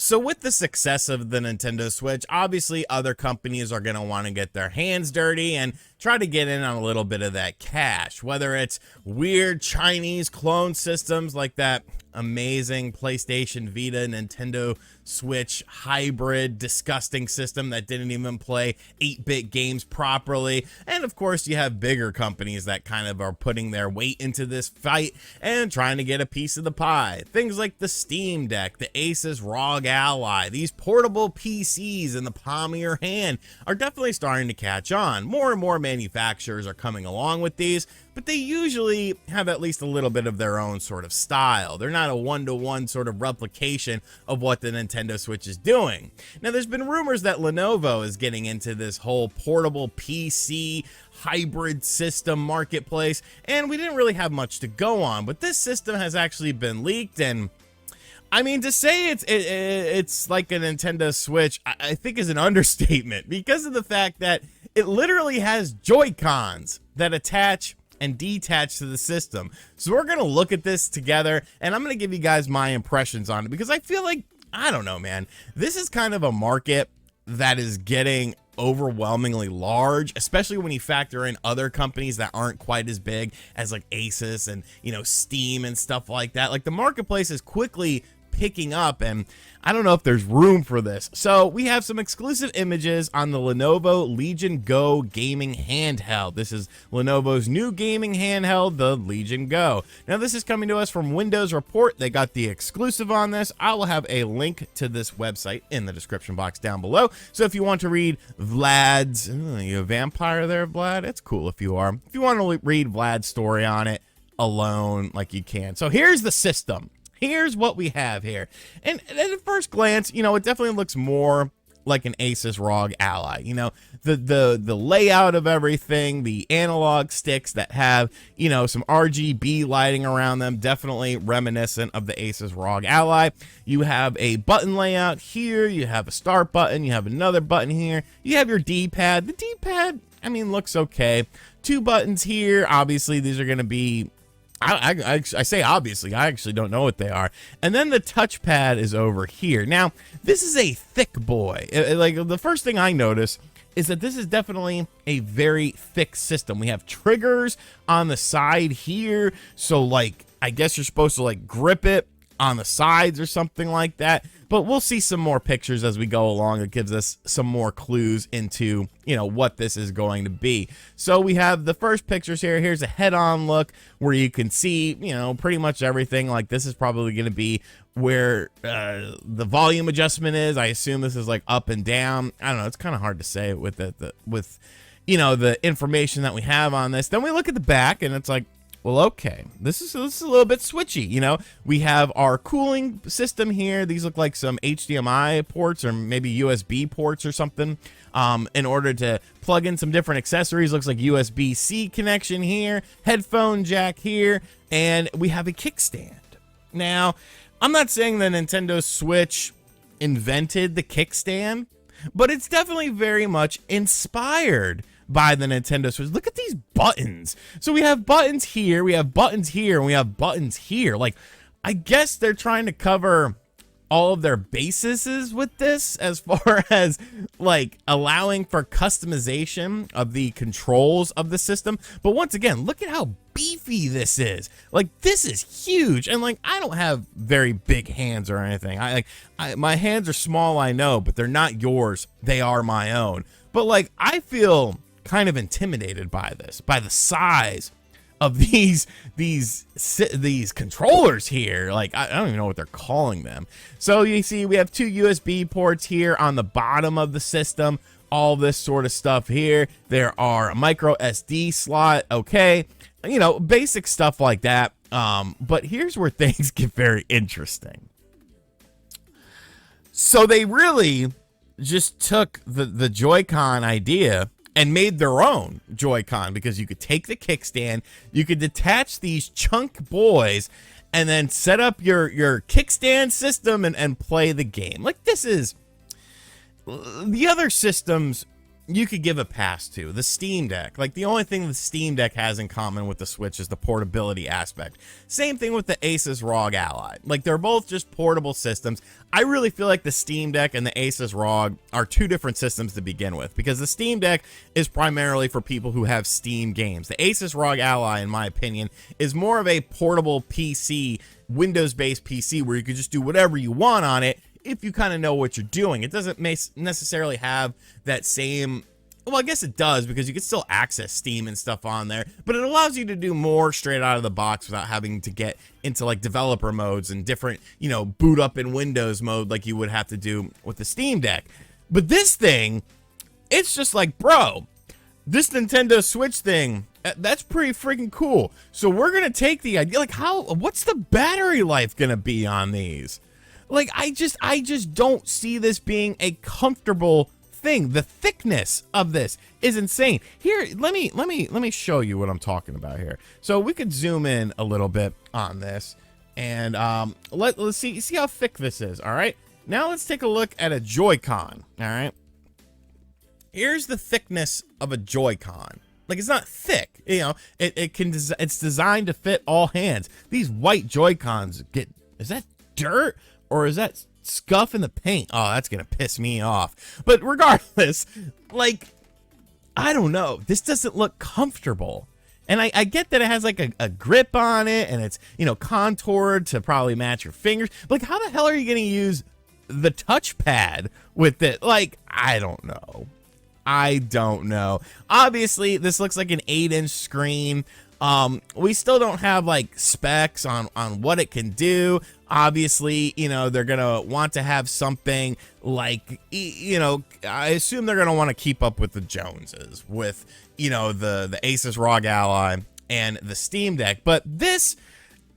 So with the success of the Nintendo Switch, obviously other companies are going to want to get their hands dirty and try to get in on a little bit of that cash, whether it's weird Chinese clone systems like that amazing PlayStation Vita, Nintendo Switch hybrid disgusting system that didn't even play 8-bit games properly. And of course, you have bigger companies that kind of are putting their weight into this fight and trying to get a piece of the pie. Things like the Steam Deck, the Asus ROG Ally, these portable PCs in the palm of your hand are definitely starting to catch on. More and more manufacturers are coming along with these, but they usually have at least a little bit of their own sort of style. They're not a one-to-one sort of replication of what the Nintendo Switch is doing. Now, there's been rumors that Lenovo is getting into this whole portable PC hybrid system marketplace, and we didn't really have much to go on, but this system has actually been leaked, and I mean, to say it's like a Nintendo Switch, I think is an understatement because of the fact that it literally has Joy-Cons that attach and detach to the system. So we're going to look at this together, and I'm going to give you guys my impressions on it because I feel like, I don't know, man, this is kind of a market that is getting overwhelmingly large, especially when you factor in other companies that aren't quite as big as like Asus and, you know, Steam and stuff like that. Like the marketplace is quickly picking up, and I don't know if there's room for this. So we have some exclusive images on the Lenovo Legion Go Gaming handheld. This is Lenovo's new gaming handheld, the Legion Go. Now this is coming to us from Windows Report. They got the exclusive on this. I will have a link to this website in the description box down below. So if you want to read Vlad's, you a vampire there, Vlad? It's cool if you are. If you want to read Vlad's story on it alone, like you can. So here's the system. Here's what we have here. And at first glance, you know, it definitely looks more like an Asus ROG Ally. You know, the layout of everything, the analog sticks that have, you know, some RGB lighting around them, definitely reminiscent of the Asus ROG Ally. You have a button layout here, you have a start button, you have another button here, you have your D-pad. The D-pad, I mean, looks okay. 2 buttons here. Obviously, these are going to be, I say obviously, I actually don't know what they are. And then the touchpad is over here. Now, this is a thick boy. Like, the first thing I notice is that this is definitely a very thick system. We have triggers on the side here. So, like, I guess you're supposed to, like, grip it on the sides or something like that. But we'll see some more pictures as we go along. It gives us some more clues into, you know, what this is going to be. So we have the first pictures here. Here's a head-on look where you can see, you know, pretty much everything. Like this is probably going to be where the volume adjustment is. I assume this is like up and down. I don't know. It's kind of hard to say with with you know, the information that we have on this. Then we look at the back and it's like, well, okay, this is a little bit switchy. You know, we have our cooling system here. These look like some HDMI ports or maybe USB ports or something in order to plug in some different accessories. Looks like USB-C connection here, headphone jack here, and we have a kickstand. Now, I'm not saying the Nintendo Switch invented the kickstand, but it's definitely very much inspired by the Nintendo Switch. Look at these buttons. So we have buttons here, we have buttons here, and we have buttons here. Like, I guess they're trying to cover all of their bases with this as far as like allowing for customization of the controls of the system. But once again, look at how beefy this is. Like, this is huge. And like, I don't have very big hands or anything. My hands are small, I know, but they're not yours. They are my own. But like, I feel kind of intimidated by this, by the size of these controllers here. Like, I don't even know what they're calling them. So you see we have 2 USB ports here on the bottom of the system, all this sort of stuff here. There are a micro SD slot, okay, you know, basic stuff like that. But here's where things get very interesting. So they really just took the Joy-Con idea and made their own Joy-Con, because you could take the kickstand, you could detach these chunk boys, and then set up your kickstand system and play the game. Like, this is, the other systems, you could give a pass to. The Steam Deck. Like, the only thing the Steam Deck has in common with the Switch is the portability aspect. Same thing with the Asus ROG Ally. Like, they're both just portable systems. I really feel like the Steam Deck and the Asus ROG are two different systems to begin with, because the Steam Deck is primarily for people who have Steam games. The Asus ROG Ally, in my opinion, is more of a portable PC, Windows-based PC, where you can just do whatever you want on it, if you kind of know what you're doing. It doesn't necessarily have that same, well, I guess it does, because you can still access Steam and stuff on there, but it allows you to do more straight out of the box without having to get into like developer modes and different, you know, boot up in Windows mode like you would have to do with the Steam Deck. But this thing, it's just like, bro, this Nintendo Switch thing, that's pretty freaking cool. So we're gonna take the idea, like, what's the battery life gonna be on these? Like, I just don't see this being a comfortable thing. The thickness of this is insane. Here, let me show you what I'm talking about here. So we could zoom in a little bit on this, and let's see how thick this is. All right, now let's take a look at a Joy-Con. All right, here's the thickness of a Joy-Con. Like, it's not thick, you know. It's designed to fit all hands. These white Joy-Cons is that dirt? Or is that scuff in the paint? Oh, that's gonna piss me off. But regardless, like, I don't know. This doesn't look comfortable. And I get that it has like a grip on it, and it's, you know, contoured to probably match your fingers. But like, how the hell are you gonna use the touchpad with it? Like, I don't know. I don't know. Obviously, this looks like an 8-inch screen. We still don't have like specs on what it can do. Obviously, you know, they're gonna want to have something like, you know, I assume they're gonna want to keep up with the Joneses, with, you know, the Asus ROG Ally and the Steam Deck. But this,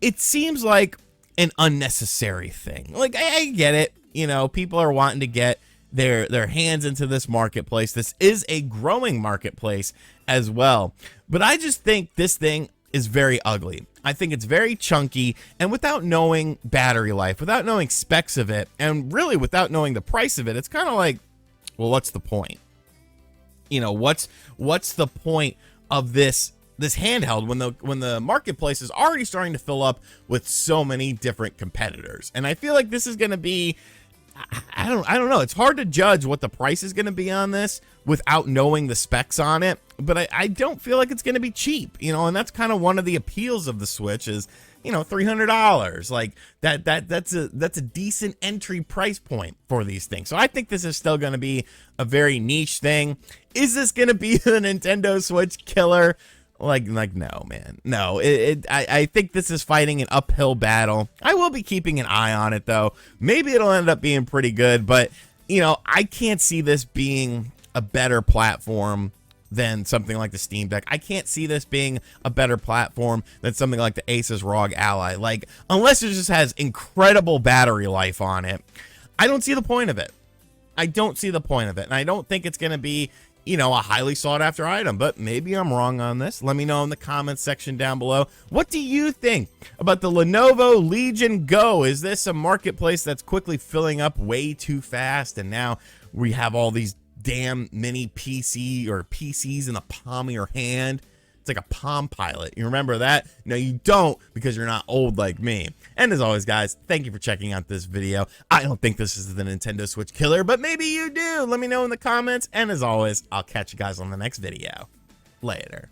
it seems like an unnecessary thing. Like, I get it, you know, people are wanting to get their hands into this marketplace. This is a growing marketplace as well. But I just think this thing is very ugly. I think it's very chunky, and without knowing battery life, without knowing specs of it, and really without knowing the price of it, it's kind of like, well, what's the point? You know, what's the point of this handheld when the marketplace is already starting to fill up with so many different competitors? And I feel like this is going to be, I don't know. It's hard to judge what the price is going to be on this without knowing the specs on it. But I don't feel like it's going to be cheap, you know, and that's kind of one of the appeals of the Switch is, you know, $300. Like that's a decent entry price point for these things. So I think this is still going to be a very niche thing. Is this going to be the Nintendo Switch killer? Like no, man, no. I think this is fighting an uphill battle. I will be keeping an eye on it though. Maybe it'll end up being pretty good, but you know, I can't see this being a better platform than something like the Steam Deck. I can't see this being a better platform than something like the Asus ROG Ally. Like, unless it just has incredible battery life on it, I don't see the point of it. I don't see the point of it, and I don't think it's going to be, you know, a highly sought after item, but maybe I'm wrong on this. Let me know in the comments section down below. What do you think about the Lenovo Legion Go? Is this a marketplace that's quickly filling up way too fast, and now we have all these damn mini PCs in the palm of your hand? It's like a Palm Pilot. You remember that? No, you don't, because you're not old like me. And as always, guys, thank you for checking out this video. I don't think this is the Nintendo Switch killer, but maybe you do. Let me know in the comments. And as always, I'll catch you guys on the next video. Later.